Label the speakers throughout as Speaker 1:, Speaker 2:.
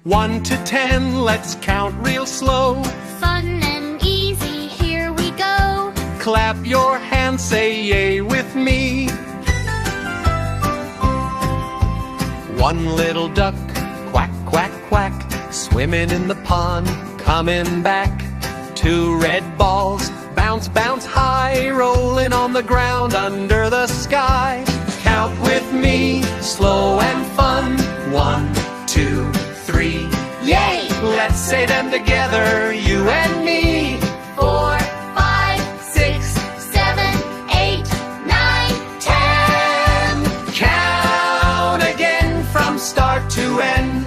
Speaker 1: 1 to 10, let's count real slow.
Speaker 2: Fun and easy, here we go.
Speaker 1: Clap your hands, say yay with me. 1 little duck, quack, quack, quack, swimming in the pond, coming back. 2 red balls, bounce, bounce high, rolling on the ground under the sky. Count with me, slow and fun. 1, 2, 3, yay! Let's say them together, you and me.
Speaker 2: 4, 5, 6, 7, 8, 9, 10.
Speaker 1: Count again from start to end.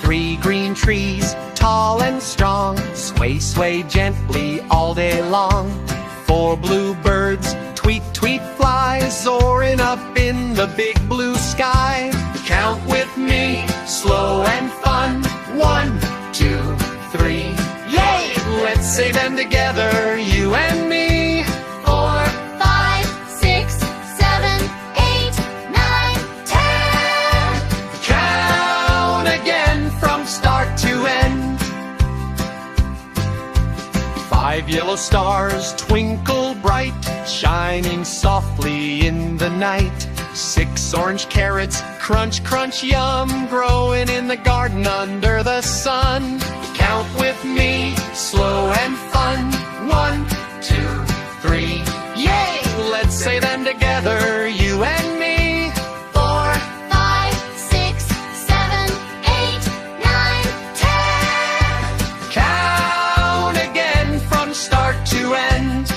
Speaker 1: 3 green trees, tall and strong, sway, sway gently all day long. 4 blue birds, tweet, tweet fly, soaring up in the big blue sky. Count with me, slow and fun. 1, 2, 3, yay! Let's say them together, you and me.
Speaker 2: 4, 5, 6, 7, 8, 9, 10.
Speaker 1: Count again from start to end. 5 yellow stars twinkle bright, shining softly in the night. 6 orange carrots, crunch, crunch, yum, growing in the garden under the sun. Count with me, slow and fun. 1, 2, 3, yay! Let's say them together, you and me.
Speaker 2: 4, 5, 6, 7, 8, 9, 10.
Speaker 1: Count again from start to end.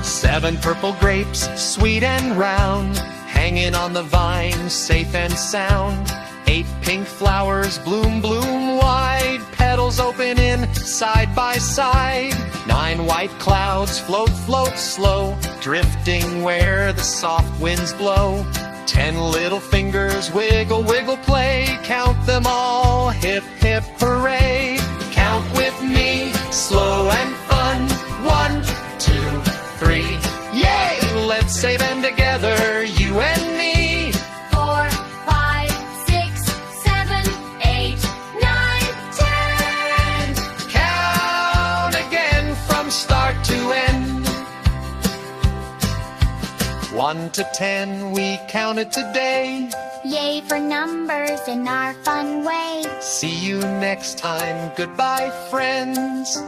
Speaker 1: 7 purple grapes, sweet and round, hanging on the vine, safe and sound. 8 pink flowers, bloom, bloom wide, petals open in side by side. 9 white clouds, float, float slow, drifting where the soft winds blow. 10 little fingers, wiggle, wiggle, play, count them all, hip, hip, hooray. Count with me, slow and fun. 1, 2, 3, yay! Let's say them together, you and me.
Speaker 2: 4, 5, 6, 7, 8, 9, 10.
Speaker 1: Count again from start to end. 1 to 10, we counted today.
Speaker 2: Yay for numbers in our fun way.
Speaker 1: See you next time, goodbye friends.